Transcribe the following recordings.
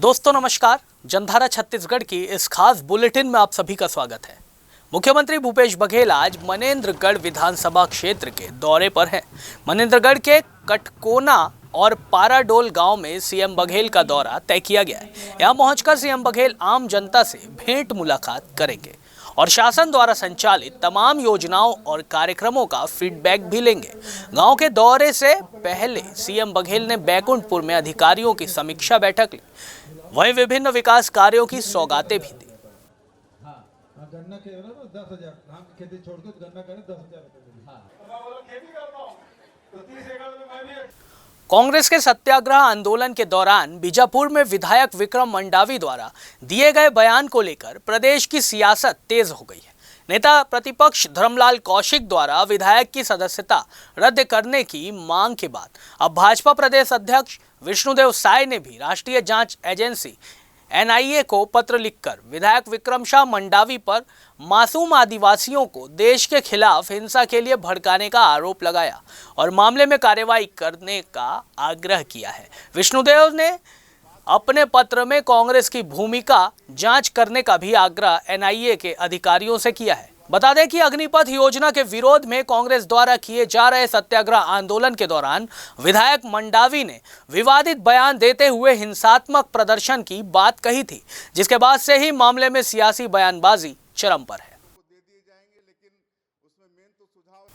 दोस्तों नमस्कार। जनधारा छत्तीसगढ़ की इस खास बुलेटिन में आप सभी का स्वागत है। मुख्यमंत्री भूपेश बघेल आज मनेन्द्रगढ़ विधानसभा क्षेत्र के दौरे पर हैं। मनेन्द्रगढ़ के कटकोना और पाराडोल गांव में सीएम बघेल का दौरा तय किया गया है। यहां पहुंचकर सीएम बघेल आम जनता से भेंट मुलाकात करेंगे और शासन द्वारा संचालित तमाम योजनाओं और कार्यक्रमों का फीडबैक भी लेंगे। गांव के दौरे से पहले सीएम बघेल ने बैकुंठपुर में अधिकारियों की समीक्षा बैठक ली, वहीं विभिन्न विकास कार्यों की सौगातें भी दी। कांग्रेस के सत्याग्रह आंदोलन के दौरान बीजापुर में विधायक विक्रम मंडावी द्वारा दिए गए बयान को लेकर प्रदेश की सियासत तेज हो गई है। नेता प्रतिपक्ष धर्मलाल कौशिक द्वारा विधायक की सदस्यता रद्द करने की मांग के बाद अब भाजपा प्रदेश अध्यक्ष विष्णुदेव साय ने भी राष्ट्रीय जांच एजेंसी एनआईए को पत्र लिखकर विधायक विक्रम शाह मंडावी पर मासूम आदिवासियों को देश के खिलाफ हिंसा के लिए भड़काने का आरोप लगाया और मामले में कार्रवाई करने का आग्रह किया है। विष्णुदेव ने अपने पत्र में कांग्रेस की भूमिका जांच करने का भी आग्रह एनआईए के अधिकारियों से किया है। बता दें कि अग्निपथ योजना के विरोध में कांग्रेस द्वारा किए जा रहे सत्याग्रह आंदोलन के दौरान विधायक मंडावी ने विवादित बयान देते हुए हिंसात्मक प्रदर्शन की बात कही थी, जिसके बाद से ही मामले में सियासी बयानबाजी चरम पर है।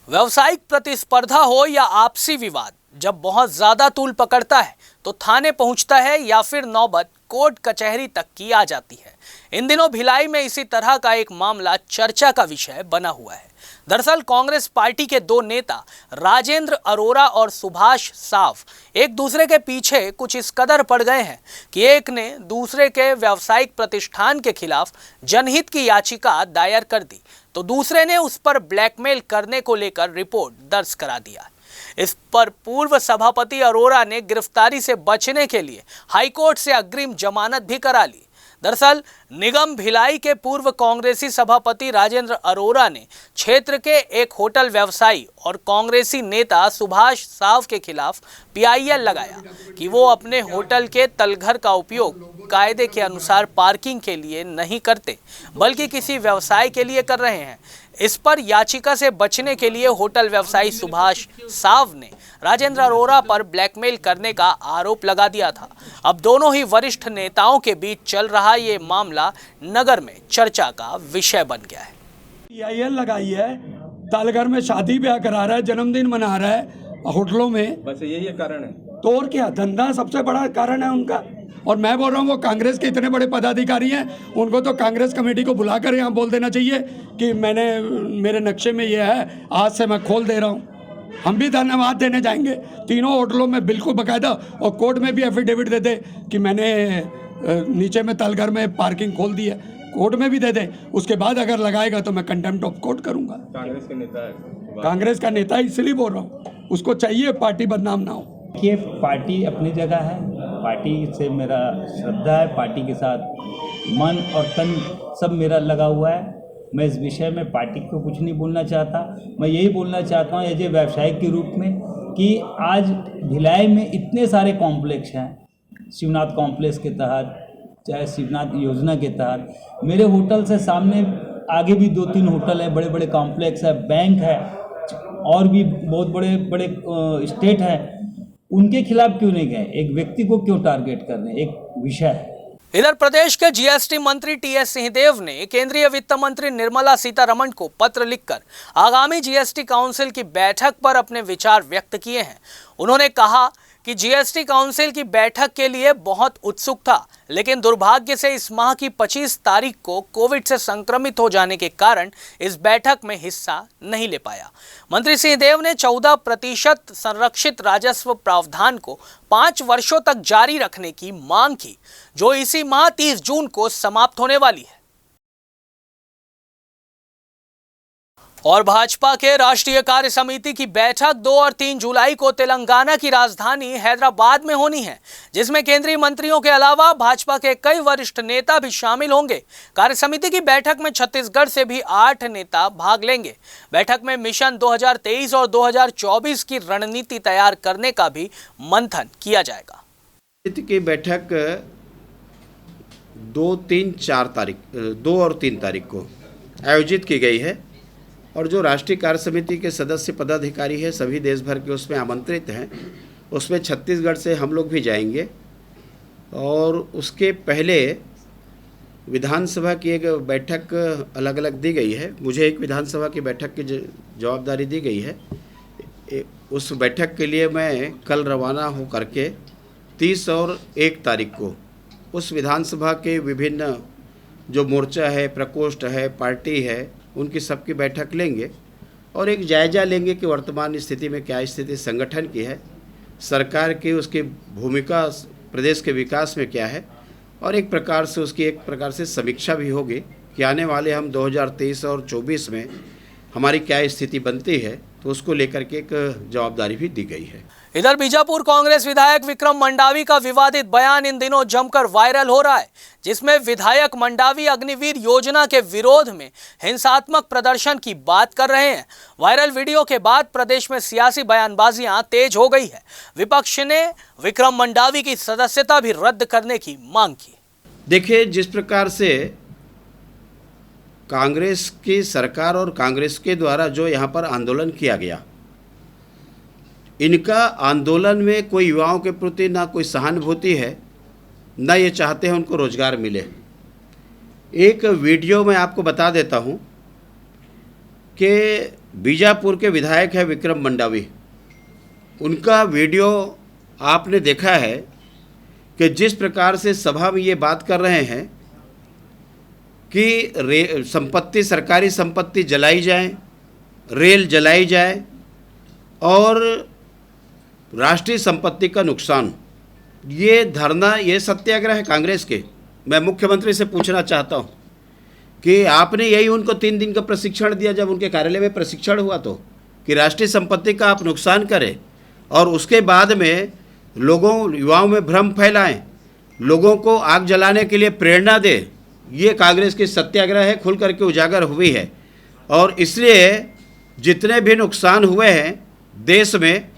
व्यावसायिक प्रतिस्पर्धा हो या आपसी विवाद, जब बहुत ज्यादा तूल पकड़ता है तो थाने पहुंचता है या फिर नौबत कोर्ट कचहरी तक की आ जाती है। इन दिनों भिलाई में इसी तरह का एक मामला चर्चा का विषय बना हुआ है। दरअसल कांग्रेस पार्टी के दो नेता राजेंद्र अरोरा और सुभाष साव एक दूसरे के पीछे कुछ इस कदर पड़ गए हैं कि एक ने दूसरे के व्यावसायिक प्रतिष्ठान के खिलाफ जनहित की याचिका दायर कर दी तो दूसरे ने उस पर ब्लैकमेल करने को लेकर रिपोर्ट दर्ज करा दिया। इस पर पूर्व सभापति अरोरा ने गिरफ्तारी से बचने के लिए हाईकोर्ट से अग्रिम जमानत भी करा ली। दरअसल निगम भिलाई के पूर्व कांग्रेसी सभापति राजेंद्र अरोरा ने क्षेत्र के एक होटल व्यवसायी और कांग्रेसी नेता सुभाष साव के खिलाफ पीआईएल लगाया कि वो अपने होटल के तलघर का उपयोग कायदे के अनुसार पार्किंग के लिए नहीं करते बल्कि किसी व्यवसाय के लिए कर रहे हैं। इस पर याचिका से बचने के लिए होटल व्यवसायी सुभाष साव ने राजेंद्र अरोरा पर ब्लैकमेल करने का आरोप लगा दिया था। अब दोनों ही वरिष्ठ नेताओं के बीच चल रहा ये मामला नगर में चर्चा का विषय बन गया है। पीआईएल लगाई है, तालघर में शादी ब्याह करा रहा है, जन्मदिन मना रहा है होटलों में, बस यही कारण है। तो और क्या, धंधा सबसे बड़ा कारण है उनका। और मैं बोल रहा हूँ वो कांग्रेस के इतने बड़े पदाधिकारी हैं, उनको तो कांग्रेस कमेटी को बुलाकर यहाँ बोल देना चाहिए कि मेरे नक्शे में ये है, आज से मैं खोल दे रहा हूँ। हम भी धन्यवाद देने जाएंगे तीनों होटलों में, बिल्कुल बाकायदा, और कोर्ट में भी एफिडेविट दे दे कि मैंने नीचे में तलघर में पार्किंग खोल दी है, कोर्ट में भी दे दे। उसके बाद अगर लगाएगा तो मैं कंटेम्प्ट ऑफ कोर्ट करूँगा। कांग्रेस का नेता है, कांग्रेस का नेता इसलिए बोल रहा हूँ, उसको चाहिए पार्टी बदनाम ना हो। ये पार्टी अपनी जगह है, पार्टी से मेरा श्रद्धा है, पार्टी के साथ मन और तन सब मेरा लगा हुआ है। मैं इस विषय में पार्टी को कुछ नहीं बोलना चाहता। मैं यही बोलना चाहता हूँ एज ए व्यवसायिक के रूप में कि आज भिलाई में इतने सारे कॉम्प्लेक्स हैं, शिवनाथ कॉम्प्लेक्स के तहत, चाहे शिवनाथ योजना के तहत, मेरे होटल से सामने आगे भी 2-3 होटल हैं, बड़े बड़े कॉम्प्लेक्स है, बैंक है, और भी बहुत बड़े बड़े स्टेट है। उनके खिलाफ क्यों नहीं गए? एक व्यक्ति को क्यों टारगेट करने, एक विषय है। इधर प्रदेश के जीएसटी मंत्री टीएस सिंहदेव ने केंद्रीय वित्त मंत्री निर्मला सीतारमण को पत्र लिखकर आगामी जीएसटी काउंसिल की बैठक पर अपने विचार व्यक्त किए हैं। उन्होंने कहा कि जीएसटी काउंसिल की बैठक के लिए बहुत उत्सुक था, लेकिन दुर्भाग्य से इस माह की 25 तारीख को कोविड से संक्रमित हो जाने के कारण इस बैठक में हिस्सा नहीं ले पाया। मंत्री सिंहदेव ने 14% संरक्षित राजस्व प्रावधान को 5 वर्षों तक जारी रखने की मांग की, जो इसी माह 30 जून को समाप्त होने वाली है। और भाजपा के राष्ट्रीय कार्य समिति की बैठक 2 और 3 जुलाई को तेलंगाना की राजधानी हैदराबाद में होनी है, जिसमें केंद्रीय मंत्रियों के अलावा भाजपा के कई वरिष्ठ नेता भी शामिल होंगे। कार्य समिति की बैठक में छत्तीसगढ़ से भी 8 नेता भाग लेंगे। बैठक में मिशन 2023 और 2024 की रणनीति तैयार करने का भी मंथन किया जाएगा। की बैठक 2 और 3 तारीख को आयोजित की गई है और जो राष्ट्रीय कार्य समिति के सदस्य पदाधिकारी है सभी देश भर के उसमें आमंत्रित हैं। उसमें छत्तीसगढ़ से हम लोग भी जाएंगे और उसके पहले विधानसभा की एक बैठक अलग अलग दी गई है। मुझे एक विधानसभा की बैठक की जवाबदारी दी गई है। उस बैठक के लिए मैं कल रवाना हो करके 30 और 1 तारीख को उस विधानसभा के विभिन्न जो मोर्चा है, प्रकोष्ठ है, पार्टी है, उनकी सबकी बैठक लेंगे और एक जायज़ा लेंगे कि वर्तमान स्थिति में क्या स्थिति संगठन की है, सरकार की उसकी भूमिका प्रदेश के विकास में क्या है और एक प्रकार से उसकी एक प्रकार से समीक्षा भी होगी कि आने वाले हम 2023 और 24 में हमारी क्या स्थिति बनती है, तो उसको लेकर के एक जवाबदारी भी दी गई है। इधर बीजापुर कांग्रेस विधायक विक्रम मंडावी का विवादित बयान इन दिनों जमकर वायरल हो रहा है, जिसमें विधायक मंडावी अग्निवीर योजना के विरोध में हिंसात्मक प्रदर्शन की बात कर रहे हैं। वायरल वीडियो के बाद प्रदेश में सियासी बयानबाजियां तेज हो गई है। विपक्ष ने विक्रम मंडावी की सदस्यता भी रद्द करने की मांग की। देखिए, जिस प्रकार से कांग्रेस की सरकार और कांग्रेस के द्वारा जो यहाँ पर आंदोलन किया गया, इनका आंदोलन में कोई युवाओं के प्रति ना कोई सहानुभूति है, ना ये चाहते हैं उनको रोजगार मिले। एक वीडियो मैं आपको बता देता हूँ कि बीजापुर के विधायक है विक्रम मंडावी, उनका वीडियो आपने देखा है कि जिस प्रकार से सभा में ये बात कर रहे हैं कि संपत्ति, सरकारी संपत्ति जलाई जाए, रेल जलाई जाए और राष्ट्रीय संपत्ति का नुकसान। ये धरना, ये सत्याग्रह है कांग्रेस के। मैं मुख्यमंत्री से पूछना चाहता हूँ कि आपने यही उनको 3 दिन का प्रशिक्षण दिया जब उनके कार्यालय में प्रशिक्षण हुआ तो, कि राष्ट्रीय संपत्ति का आप नुकसान करें और उसके बाद में लोगों, युवाओं में भ्रम फैलाएं, लोगों को आग जलाने के लिए प्रेरणा दें। ये कांग्रेस की सत्याग्रह है, खुल करके उजागर हुई है। और इसलिए जितने भी नुकसान हुए हैं देश में,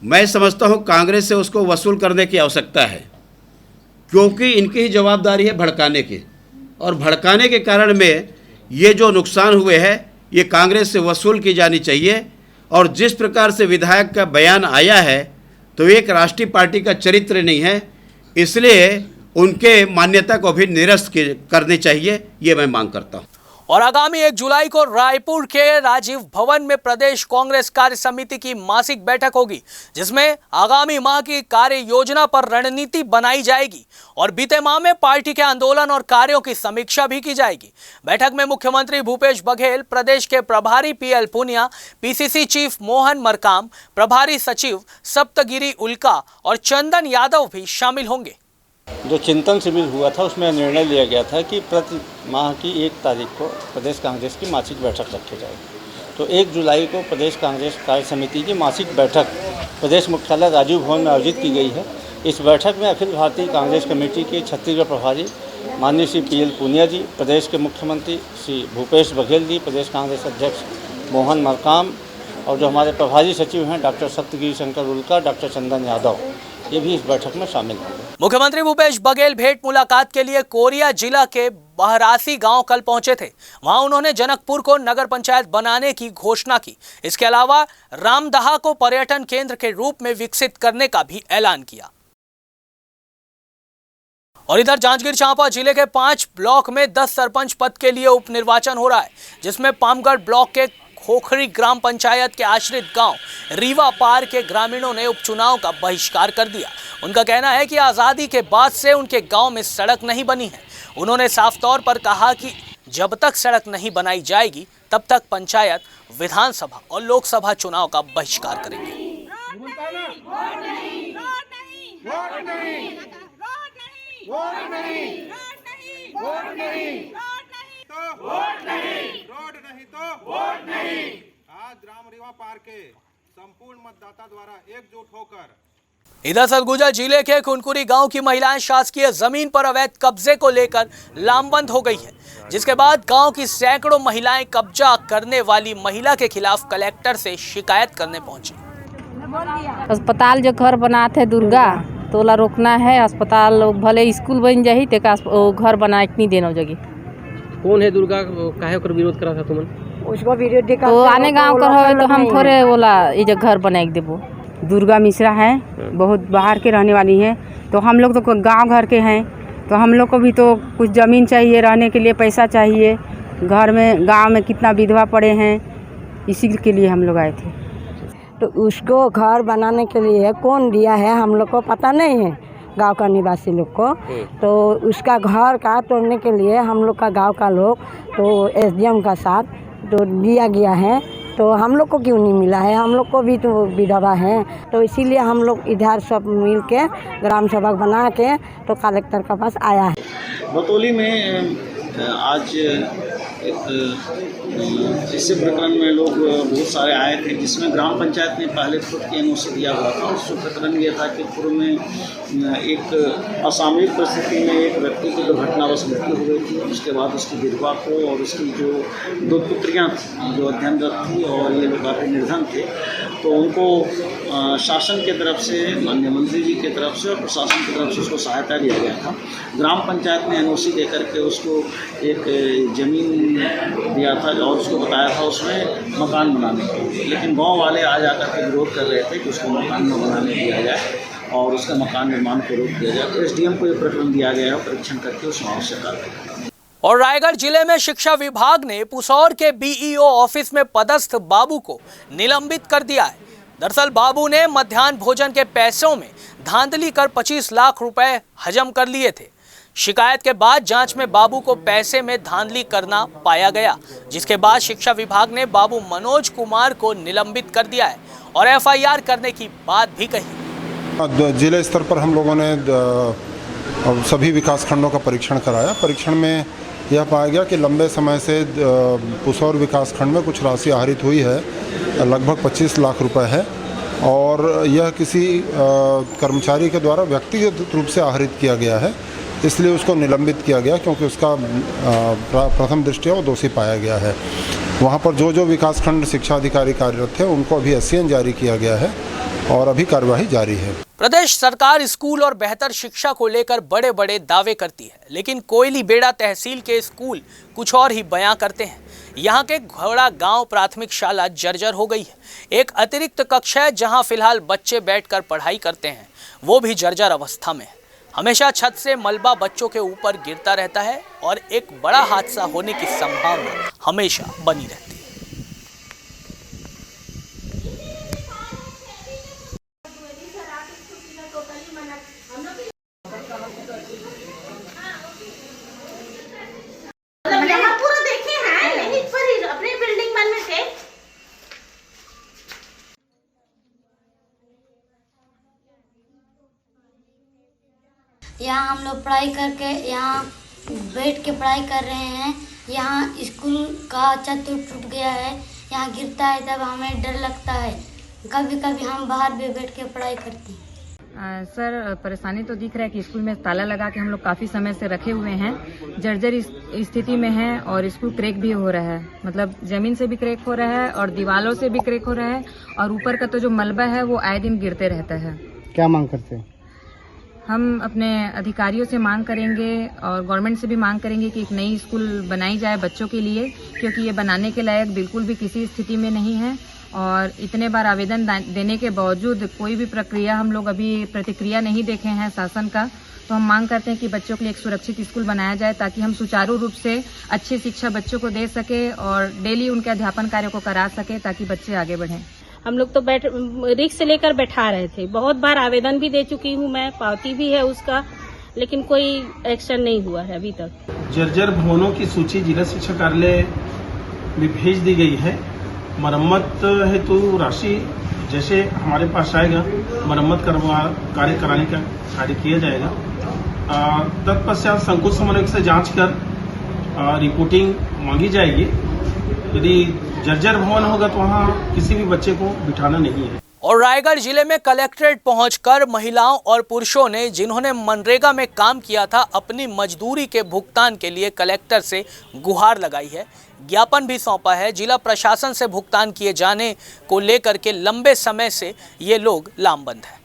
मैं समझता हूँ कांग्रेस से उसको वसूल करने की आवश्यकता है, क्योंकि इनकी ही जवाबदारी है भड़काने की, और भड़काने के कारण में ये जो नुकसान हुए हैं ये कांग्रेस से वसूल की जानी चाहिए। और जिस प्रकार से विधायक का बयान आया है तो एक राष्ट्रीय पार्टी का चरित्र नहीं है, इसलिए उनके मान्यता को भी निरस्त करनी चाहिए, ये मैं मांग करता हूँ। और आगामी 1 जुलाई को रायपुर के राजीव भवन में प्रदेश कांग्रेस कार्य समिति की मासिक बैठक होगी, जिसमें आगामी माह की कार्य योजना पर रणनीति बनाई जाएगी और बीते माह में पार्टी के आंदोलन और कार्यों की समीक्षा भी की जाएगी। बैठक में मुख्यमंत्री भूपेश बघेल, प्रदेश के प्रभारी PL Punia, PCC chief Mohan Markam, प्रभारी सचिव सप्तगिरी उल्का और चंदन यादव भी शामिल होंगे। जो चिंतन शिविर हुआ था उसमें निर्णय लिया गया था कि प्रति माह की 1 तारीख को प्रदेश कांग्रेस की मासिक बैठक रखी जाएगी। तो 1 जुलाई को प्रदेश कांग्रेस कार्य समिति की मासिक बैठक प्रदेश मुख्यालय राजीव भवन में आयोजित की गई है। इस बैठक में अखिल भारतीय कांग्रेस कमेटी के छत्तीसगढ़ प्रभारी माननीय श्री PL पूनिया जी, प्रदेश के मुख्यमंत्री श्री भूपेश बघेल जी, प्रदेश कांग्रेस अध्यक्ष मोहन मरकाम और जो हमारे प्रभारी सचिव हैं डॉक्टर सप्तगिरी शंकर उल्का, डॉक्टर चंदन यादव, ये भी इस बैठक में शामिल होंगे। मुख्यमंत्री भूपेश बघेल भेंट मुलाकात के लिए कोरिया जिला के बहरासी गांव कल पहुंचे थे। वहां उन्होंने जनकपुर को नगर पंचायत बनाने की घोषणा की। इसके अलावा रामदहा को पर्यटन केंद्र के रूप में विकसित करने का भी ऐलान किया। और इधर जांजगीर चांपा जिले के 5 ब्लॉक में 10 सरपंच पद के लिए उपनिर्वाचन हो रहा है, जिसमें पामगढ़ ब्लॉक के खोखरी ग्राम पंचायत के आश्रित गांव रीवा पार के ग्रामीणों ने उपचुनाव का बहिष्कार कर दिया। उनका कहना है कि आज़ादी के बाद से उनके गांव में सड़क नहीं बनी है। उन्होंने साफ तौर पर कहा कि जब तक सड़क नहीं बनाई जाएगी तब तक पंचायत, विधानसभा और लोकसभा चुनाव का बहिष्कार करेंगे। आज ग्राम रीवा पार के संपूर्ण मतदाता द्वारा एकजुट होकर इधर सरगुजा जिले के कुनकुरी गांव की महिलाएं शासकीय जमीन पर अवैध कब्जे को लेकर लामबंद हो गई है, जिसके बाद गांव की सैकड़ों महिलाएं कब्जा करने वाली महिला के खिलाफ कलेक्टर से शिकायत करने पहुंची। अस्पताल जो घर बना थे दुर्गा, तोला रोकना है। अस्पताल भले स्कूल बन जाही तो घर बना नहीं देना जगह। कौन है दुर्गा काहे ओकर विरोध करा था तुमन? उसको वीडियो देखा तो आने गांव कर है तो हम थोड़े बोला ये जो घर बना के देबो। दुर्गा मिश्रा है, बहुत बाहर के रहने वाली है, तो हम लोग तो गांव घर के हैं, तो हम लोग को भी तो कुछ ज़मीन चाहिए, रहने के लिए पैसा चाहिए। घर में गांव में कितना विधवा पड़े हैं, इसी के लिए हम लोग आए थे। तो उसको घर बनाने के लिए कौन दिया है हम लोग को पता नहीं है, गांव का निवासी लोग को। तो उसका घर का तोड़ने के लिए हम लोग का गांव का लोग तो एसडीएम का साथ तो दिया गया है, तो हम लोग को क्यों नहीं मिला है? हम लोग को भी तो विधवा है, तो इसीलिए हम लोग इधर सब मिल के ग्राम सभा बना के तो कलेक्टर के पास आया है। बतौली में आज एक ऐसे प्रकरण में लोग बहुत सारे आए थे जिसमें ग्राम पंचायत ने पहले खुद की एनओसी दिया हुआ था। उस प्रकरण ये था कि पूर्व में एक असामयिक परिस्थिति में एक व्यक्ति की दुर्घटनावश मृत्यु हो गई थी। उसके बाद उसकी विधवा को और उसकी जो 2 पुत्रियां थी जो अध्ययनरत थी और ये लोग काफ़ी निर्धन थे, तो उनको शासन की तरफ से, माननीय मंत्री जी की तरफ से और प्रशासन की तरफ से उसको सहायता दिया गया था। ग्राम पंचायत ने एनओसी दे करके उसको एक ज़मीन दिया था और उसको बताया था उसमें मकान बनाने के लिए, लेकिन गांव वाले आ जाकर के विरोध कर रहे थे कि उसको मकान न बनाने दिया जाए और उसका मकान निर्माण को रोक दिया जाए। तो एसडीएम को ये प्रकरण दिया गया है, परीक्षण करके उसमें आवश्यक कार्रवाई। और रायगढ़ जिले में शिक्षा विभाग ने पुसौर के बीईओ ऑफिस में पदस्थ बाबू को निलंबित कर दिया है। दरअसल बाबू ने मध्याह्न भोजन के पैसों में धांधली कर 25 लाख रुपए हजम कर लिए थे। शिकायत के बाद जांच में बाबू को पैसे में धांधली करना पाया गया, जिसके बाद शिक्षा विभाग ने बाबू मनोज कुमार को निलंबित कर दिया है और एफआईआर करने की बात भी कही। जिले स्तर पर हम लोगों ने सभी विकास खंडों का परीक्षण कराया। परीक्षण में यह पाया गया कि लंबे समय से पुसौर विकास खंड में कुछ राशि आहरित हुई है, लगभग 25 लाख रुपए है, और यह किसी कर्मचारी के द्वारा व्यक्तिगत रूप से आहरित किया गया है, इसलिए उसको निलंबित किया गया क्योंकि उसका प्रथम दृष्टया वो दोषी पाया गया है। वहाँ पर जो विकासखंड शिक्षा अधिकारी कार्यरत थे उनको अभी एससीएन जारी किया गया है और अभी कार्यवाही जारी है। प्रदेश सरकार स्कूल और बेहतर शिक्षा को लेकर बड़े बड़े दावे करती है, लेकिन कोयली बेड़ा तहसील के स्कूल कुछ और ही बयां करते हैं। यहाँ के घोड़ा गांव प्राथमिक शाला जर्जर हो गई है। एक अतिरिक्त कक्ष है जहां फिलहाल बच्चे बैठकर पढ़ाई करते हैं, वो भी जर्जर अवस्था में है। हमेशा छत से मलबा बच्चों के ऊपर गिरता रहता है और एक बड़ा हादसा होने की संभावना हमेशा बनी रहती है। यहाँ हम लोग पढ़ाई करके यहाँ बैठ के पढ़ाई कर रहे हैं। यहाँ स्कूल का छत टूट गया है, यहाँ गिरता है तब हमें डर लगता है। कभी कभी हम बाहर भी बैठ के पढ़ाई करते हैं। सर, परेशानी तो दिख रहा है कि स्कूल में ताला लगा के हम लोग काफ़ी समय से रखे हुए हैं, जर्जर स्थिति में है और स्कूल क्रैक भी हो रहा है। मतलब ज़मीन से भी क्रैक हो रहा है और दीवारों से भी क्रैक हो रहा है और ऊपर का तो जो मलबा है वो आए दिन गिरते रहता है। क्या मांग करते हैं? हम अपने अधिकारियों से मांग करेंगे और गवर्नमेंट से भी मांग करेंगे कि एक नई स्कूल बनाई जाए बच्चों के लिए, क्योंकि ये बनाने के लायक बिल्कुल भी किसी स्थिति में नहीं है और इतने बार आवेदन देने के बावजूद कोई भी प्रक्रिया हम लोग अभी प्रतिक्रिया नहीं देखे हैं शासन का। तो हम मांग करते हैं कि बच्चों के लिए एक सुरक्षित स्कूल बनाया जाए ताकि हम सुचारू रूप से अच्छी शिक्षा बच्चों को दे सके और डेली उनके अध्यापन कार्य को करा सके ताकि बच्चे आगे बढ़ें। हम लोग तो रिक्स लेकर बैठा रहे थे। बहुत बार आवेदन भी दे चुकी हूँ मैं, पावती भी है उसका, लेकिन कोई एक्शन नहीं हुआ है अभी तक। जर्जर भवनों की सूची जिला शिक्षा कार्यालय में भेज दी गई है। मरम्मत हेतु राशि जैसे हमारे पास आएगा मरम्मत कार्य कराने का कार्य किया जाएगा। तत्पश्चात संकुल समन्वयक से जांच कर रिपोर्टिंग मांगी जाएगी। यदि जर्जर भवन होगा तो वहाँ किसी भी बच्चे को बिठाना नहीं है। और रायगढ़ जिले में कलेक्ट्रेट पहुंचकर महिलाओं और पुरुषों ने जिन्होंने मनरेगा में काम किया था अपनी मजदूरी के भुगतान के लिए कलेक्टर से गुहार लगाई है। ज्ञापन भी सौंपा है। जिला प्रशासन से भुगतान किए जाने को लेकर के लंबे समय से ये लोग लामबंद हैं।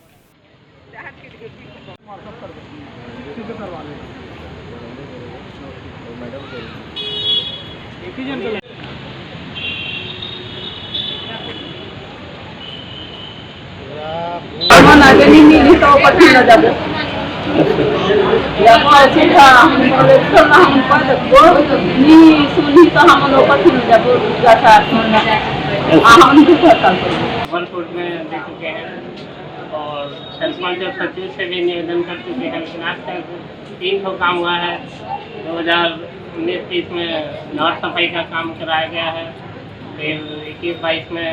कोर्ट में दे चुके हैं और सरपंच और सचिव से भी निवेदन कर चुके हैं, लेकिन आज तक 300 काम हुआ है। 2019-20 में नहर सफाई का काम कराया गया है, फिर 21-22 में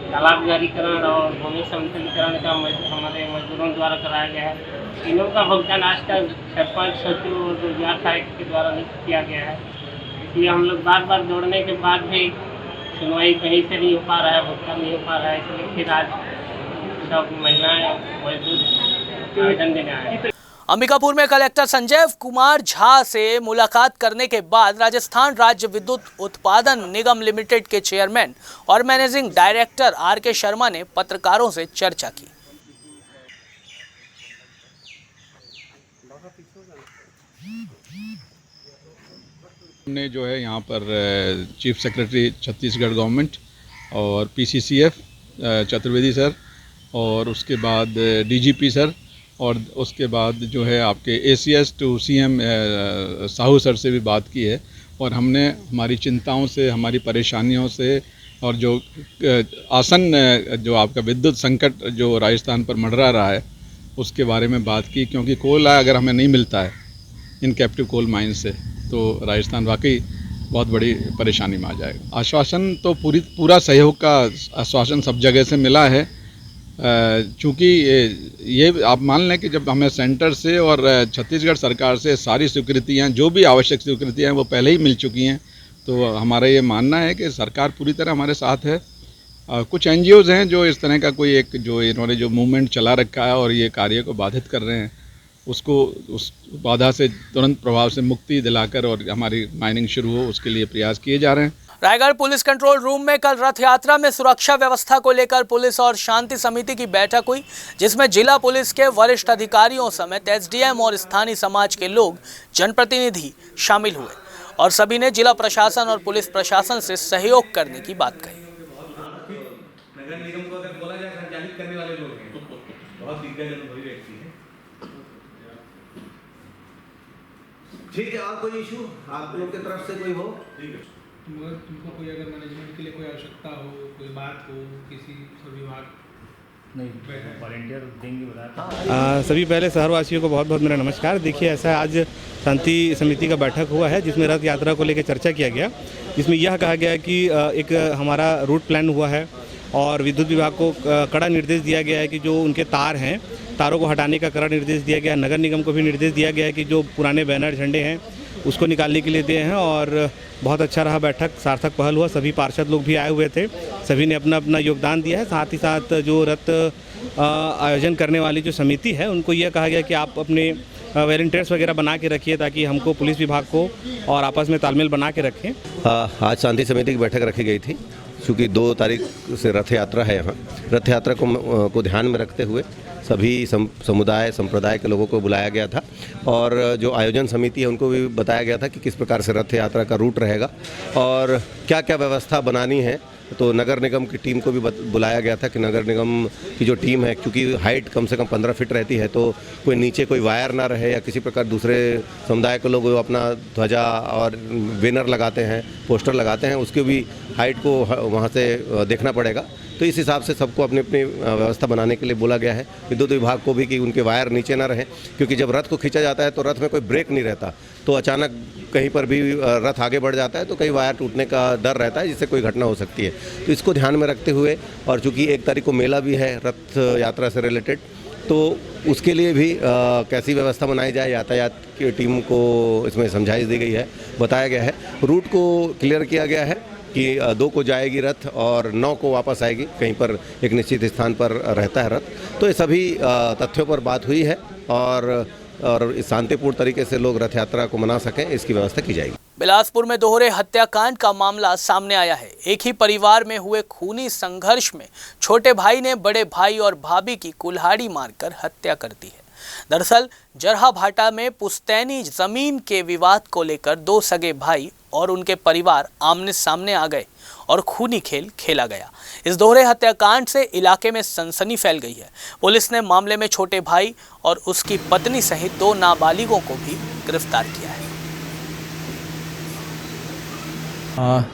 तालाब गहरीकरण और भूमि समतलीकरण का हमारे मजदूरों द्वारा कराया गया है। तीनों का भुगतान आज तक सरपंच, सचिव और रोजगार सहायक के द्वारा नहीं किया गया है। इसलिए हम लोग बार बार दौड़ने के बाद भी सुनवाई कहीं से नहीं हो पा रहा है, भुगतान नहीं हो पा रहा है, इसलिए फिर आज सब महिलाएं मजदूर आवेदन देने आए। अंबिकापुर में कलेक्टर संजय कुमार झा से मुलाकात करने के बाद राजस्थान राज्य विद्युत उत्पादन निगम लिमिटेड के चेयरमैन और मैनेजिंग डायरेक्टर आर.के. शर्मा ने पत्रकारों से चर्चा की। हमने जो है यहाँ पर चीफ सेक्रेटरी छत्तीसगढ़ गवर्नमेंट और पीसीसीएफ चतुर्वेदी सर और उसके बाद डीजीपी सर और उसके बाद जो है आपके ACS to CM Sahu sir से भी बात की है और हमने हमारी चिंताओं से, हमारी परेशानियों से और जो आसन जो आपका विद्युत संकट जो राजस्थान पर मंडरा रहा है उसके बारे में बात की, क्योंकि कोयला अगर हमें नहीं मिलता है इन कैप्टिव कोल माइन से तो राजस्थान वाकई बहुत बड़ी परेशानी में आ जाएगा। आश्वासन तो पूरा सहयोग का आश्वासन सब जगह से मिला है, चूँकि ये आप मान लें कि जब हमें सेंटर से और छत्तीसगढ़ सरकार से सारी स्वीकृतियाँ जो भी आवश्यक स्वीकृतियाँ हैं वो पहले ही मिल चुकी हैं, तो हमारा ये मानना है कि सरकार पूरी तरह हमारे साथ है। कुछ एनजीओज़ हैं जो इस तरह का कोई एक जो इन्होंने जो मूवमेंट चला रखा है और ये कार्य को बाधित कर रहे हैं, उसको उस बाधा से तुरंत प्रभाव से मुक्ति दिलाकर और हमारी माइनिंग शुरू हो उसके लिए प्रयास किए जा रहे हैं। रायगढ़ पुलिस कंट्रोल रूम में कल रथ यात्रा में सुरक्षा व्यवस्था को लेकर पुलिस और शांति समिति की बैठक हुई, जिसमें जिला पुलिस के वरिष्ठ अधिकारियों समेत एसडीएम और स्थानीय समाज के लोग, जनप्रतिनिधि शामिल हुए और सभी ने जिला प्रशासन और पुलिस प्रशासन से सहयोग करने की बात कही। नगर निगम को अगर बोला जाए संचालित करने वाले लोग हैं, बहुत दिग्गज अनुभवी व्यक्ति हैं। ठीक है, और कोई इशू आप लोग की तरफ से कोई हो? ठीक है, मगर तुमको कोई अगर मैनेजमेंट के लिए कोई आवश्यकता हो, कोई बात हो, किसी विभाग नहीं वॉलंटियर देंगे बता। सभी पहले शहरवासियों को बहुत बहुत मेरा नमस्कार। देखिए, ऐसा आज शांति समिति का बैठक हुआ है जिसमें रथ यात्रा को लेकर चर्चा किया गया, जिसमें यह कहा गया कि एक हमारा रूट प्लान हुआ है और विद्युत विभाग को कड़ा निर्देश दिया गया है कि जो उनके तार हैं, तारों को हटाने का कड़ा निर्देश दिया गया। नगर निगम को भी निर्देश दिया गया है कि जो पुराने बैनर झंडे हैं उसको निकालने के लिए दिए हैं और बहुत अच्छा रहा बैठक, सार्थक पहल हुआ। सभी पार्षद लोग भी आए हुए थे, सभी ने अपना अपना योगदान दिया है। साथ ही साथ जो रथ आयोजन करने वाली जो समिति है उनको यह कहा गया कि आप अपने वॉलंटियर्स वगैरह बना के रखिए ताकि हमको पुलिस विभाग को और आपस में तालमेल बना के रखें। आज शांति समिति की बैठक रखी गई थी, चूँकि 2 तारीख से रथ यात्रा है। यहाँ रथ यात्रा को ध्यान में रखते हुए सभी समुदाय संप्रदाय के लोगों को बुलाया गया था और जो आयोजन समिति है उनको भी बताया गया था कि किस प्रकार से रथ यात्रा का रूट रहेगा और क्या क्या व्यवस्था बनानी है। तो नगर निगम की टीम को भी बुलाया गया था कि नगर निगम की जो टीम है, क्योंकि हाइट कम से कम 15 फीट रहती है, तो कोई नीचे कोई वायर ना रहे या किसी प्रकार दूसरे समुदाय के लोग अपना ध्वजा और बैनर लगाते हैं, पोस्टर लगाते हैं, उसकी भी हाइट को वहाँ से देखना पड़ेगा। तो इस हिसाब से सबको अपनी अपनी व्यवस्था बनाने के लिए बोला गया है। विद्युत विभाग को भी कि उनके वायर नीचे ना रहे, क्योंकि जब रथ को खींचा जाता है तो रथ में कोई ब्रेक नहीं रहता, तो अचानक कहीं पर भी रथ आगे बढ़ जाता है तो कई वायर टूटने का डर रहता है, जिससे कोई घटना हो सकती है। तो इसको ध्यान में रखते हुए और चूँकि 1 तारीख को मेला भी है रथ यात्रा से रिलेटेड, तो उसके लिए भी कैसी व्यवस्था बनाई जाए, यातायात की टीम को इसमें समझाइश दी गई है, बताया गया है। रूट को क्लियर किया गया है कि 2 को जाएगी रथ और 9 को वापस आएगी, कहीं पर एक निश्चित स्थान पर रहता है रथ। तो ये सभी तथ्यों पर बात हुई है और शांतिपूर्ण तरीके से लोग रथ यात्रा को मना सकें, इसकी व्यवस्था की जाएगी। बिलासपुर में दोहरे हत्याकांड का मामला सामने आया है। एक ही परिवार में हुए खूनी संघर्ष में छोटे भाई ने बड़े भाई और भाभी की कुल्हाड़ी मारकर हत्या कर दी है। दरअसल जरहा भाटा में पुश्तैनी जमीन के विवाद को लेकर दो सगे भाई और उनके परिवार आमने सामने आ गए और खूनी खेल खेला गया। इस दोहरे हत्याकांड से इलाके में सनसनी फैल गई है। पुलिस ने मामले में छोटे भाई और उसकी पत्नी सहित 2 नाबालिगों को भी गिरफ्तार किया है।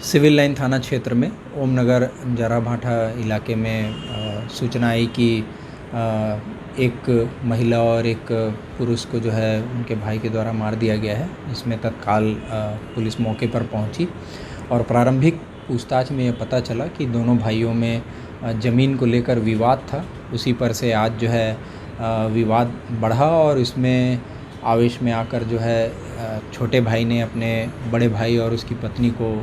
सिविल लाइन थाना क्षेत्र में ओमनगर जरहा भाटा इलाके में सूचना आई कि एक महिला और एक पुरुष को जो है उनके भाई के द्वारा मार दिया गया है। इसमें तत्काल पुलिस मौके पर पहुंची और प्रारंभिक पूछताछ में ये पता चला कि दोनों भाइयों में ज़मीन को लेकर विवाद था। उसी पर से आज जो है विवाद बढ़ा और इसमें आवेश में आकर जो है छोटे भाई ने अपने बड़े भाई और उसकी पत्नी को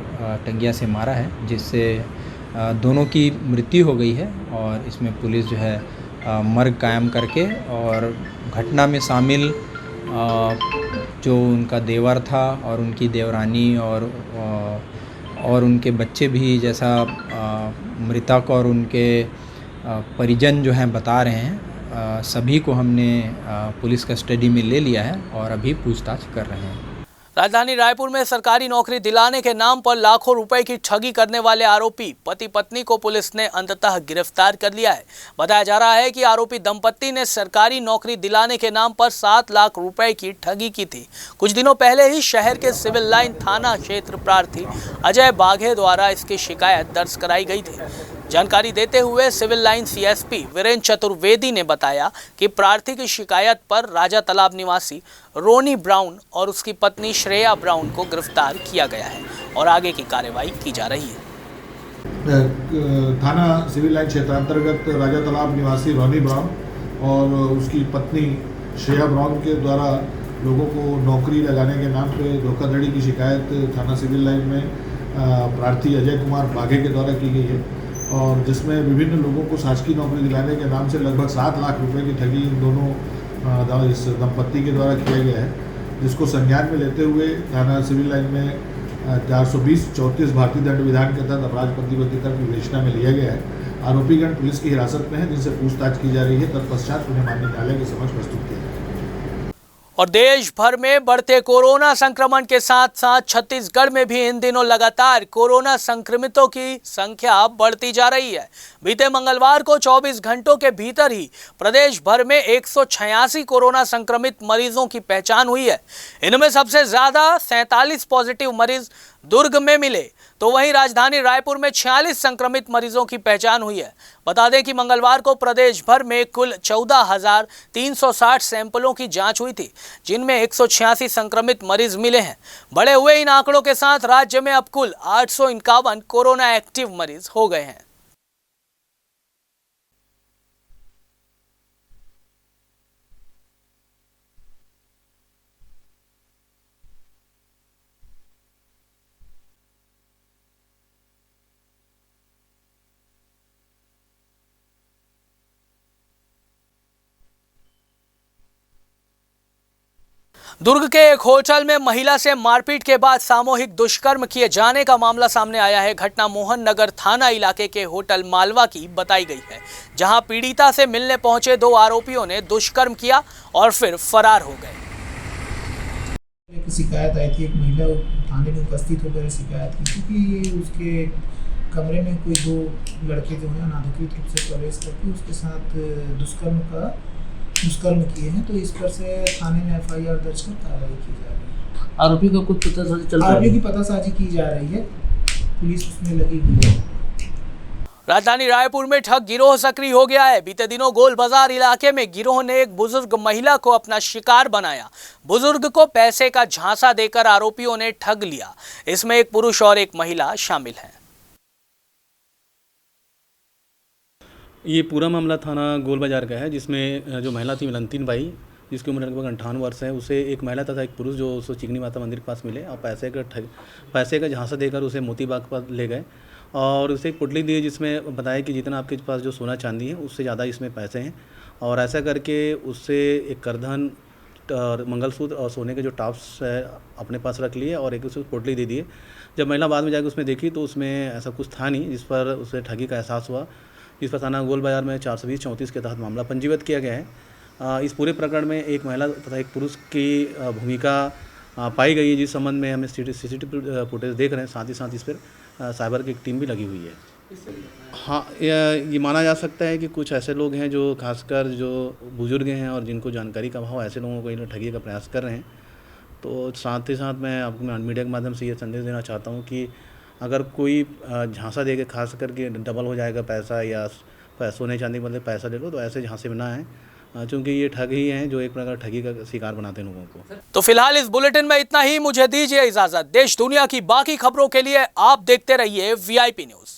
टंगिया से मारा है, जिससे दोनों की मृत्यु हो गई है। और इसमें पुलिस जो है मर्ग कायम करके और घटना में शामिल जो उनका देवर था और उनकी देवरानी और उनके बच्चे भी, जैसा मृतक और उनके परिजन जो हैं बता रहे हैं, सभी को हमने पुलिस कस्टडी में ले लिया है और अभी पूछताछ कर रहे हैं। राजधानी रायपुर में सरकारी नौकरी दिलाने के नाम पर लाखों रुपए की ठगी करने वाले आरोपी पति पत्नी को पुलिस ने अंततः गिरफ्तार कर लिया है। बताया जा रहा है कि आरोपी दंपत्ति ने सरकारी नौकरी दिलाने के नाम पर 7 लाख रुपए की ठगी की थी। कुछ दिनों पहले ही शहर के सिविल लाइन थाना क्षेत्र प्रार्थी अजय बाघे द्वारा इसकी शिकायत दर्ज कराई गई थी। जानकारी देते हुए civil line CSP Virendra Chaturvedi ने बताया कि प्रार्थी की शिकायत पर राजा तालाब निवासी रोनी ब्राउन और उसकी पत्नी श्रेया ब्राउन को गिरफ्तार किया गया है और आगे की कार्रवाई की जा रही है। थाना सिविल लाइन क्षेत्र अंतर्गत राजा तालाब निवासी रोनी ब्राउन और उसकी पत्नी श्रेया ब्राउन के द्वारा लोगों को नौकरी लगाने के नाम पे धोखाधड़ी की शिकायत थाना सिविल लाइन में प्रार्थी अजय कुमार बाघे के द्वारा की गई है और जिसमें विभिन्न लोगों को शासकीय नौकरी दिलाने के नाम से लगभग 7 लाख रुपए की ठगी इन दोनों इस दंपत्ति के द्वारा किया गया है, जिसको संज्ञान में लेते हुए थाना सिविल लाइन में 420-34 भारतीय दंड विधान के तहत अपराध प्रतिबद्ध कर विवेचना में लिया गया है। आरोपीगण पुलिस की हिरासत में है, जिनसे पूछताछ की जा रही है। तत्पश्चात उन्हें माननीय न्यायालय के समक्ष प्रस्तुत किया जाएगा। और देश भर में बढ़ते कोरोना संक्रमण के साथ साथ छत्तीसगढ़ में भी इन दिनों लगातार कोरोना संक्रमितों की संख्या बढ़ती जा रही है। बीते मंगलवार को 24 घंटों के भीतर ही प्रदेश भर में 186 कोरोना संक्रमित मरीजों की पहचान हुई है। इनमें सबसे ज्यादा 47 पॉजिटिव मरीज दुर्ग में मिले, तो वहीं राजधानी रायपुर में 46 संक्रमित मरीजों की पहचान हुई है। बता दें कि मंगलवार को प्रदेश भर में कुल 14,360 सैंपलों की जांच हुई थी, जिनमें 186 संक्रमित मरीज मिले हैं। बढ़े हुए इन आंकड़ों के साथ राज्य में अब कुल 851 कोरोना एक्टिव मरीज हो गए हैं। दुर्ग के एक होटल में महिला से मारपीट के बाद सामूहिक दुष्कर्म किए जाने का मामला सामने आया है। घटना मोहन नगर थाना इलाके के होटल मालवा की बताई गई है, जहां पीड़िता से मिलने पहुंचे 2 आरोपियों ने दुष्कर्म किया और फिर फरार हो गए। एक शिकायत आई थी, एक महिला थाने में उपस्थित होकर शिकायत की थी कि उसके कमरे में कोई 2 लड़के जो हैं अनाधिकृत रूप से प्रवेश करके उसके साथ दुष्कर्म किए हैं। तो इस पर से थाने में FIR दर्ज कर कार्रवाई की जा रही है। आरोपी का कुछ पतासाजी चल रहा है? आरोपी की पतासाजी की जा रही है, पुलिस उसमें लगी हुई है। राजधानी रायपुर में ठग गिरोह सक्रिय हो गया है। बीते दिनों गोल बाजार इलाके में गिरोह ने एक बुजुर्ग महिला को अपना शिकार बनाया। बुजुर्ग को पैसे का झांसा देकर आरोपियों ने ठग लिया। इसमें एक पुरुष और एक महिला शामिल हैं। ये पूरा मामला थाना गोल बाजार का है, जिसमें जो महिला थी मिलंतीन बाई, जिसकी उम्र लगभग 58 वर्ष है, उसे एक महिला तथा एक पुरुष जो उसको चिकनी माता मंदिर के पास मिले और पैसे का झांसा देकर उसे मोतीबाग पर ले गए और उसे एक पुटली दी, जिसमें बताया कि जितना आपके पास जो सोना चांदी है उससे ज़्यादा इसमें पैसे हैं। और ऐसा करके उससे एक करधन और मंगलसूत्र और सोने के जो टॉप्स है अपने पास रख लिए और एक उसे पोटली दे दिए। जब महिला बाद में जाकर उसमें देखी तो उसमें ऐसा कुछ था नहीं, जिस पर उसे ठगी का एहसास हुआ, जिस पर थाना गोल बाजार में 420-34 के तहत मामला पंजीबद्ध किया गया है इस पूरे प्रकरण में एक महिला तथा एक पुरुष की भूमिका पाई गई है, जिस संबंध में हमें सीसीटीवी फुटेज देख रहे हैं। साथ ही साथ इस पर साइबर की एक टीम भी लगी हुई है। हाँ, ये माना जा सकता है कि कुछ ऐसे लोग हैं जो खासकर जो बुजुर्ग हैं और जिनको जानकारी का अभाव, ऐसे लोगों को इन ठगी का प्रयास कर रहे हैं। तो साथ ही साथ मैं आपको मीडिया के माध्यम से ये संदेश देना चाहता हूँ कि अगर कोई झांसा दे के खास करके डबल हो जाएगा पैसा या सोने चांदी के बदले पैसा ले लो, तो ऐसे झांसे में ना आए, क्योंकि ये ठग ही हैं जो एक प्रकार ठगी का शिकार बनाते हैं लोगों को। तो फिलहाल इस बुलेटिन में इतना ही। मुझे दीजिए इजाजत। देश दुनिया की बाकी खबरों के लिए आप देखते रहिए VIP न्यूज़।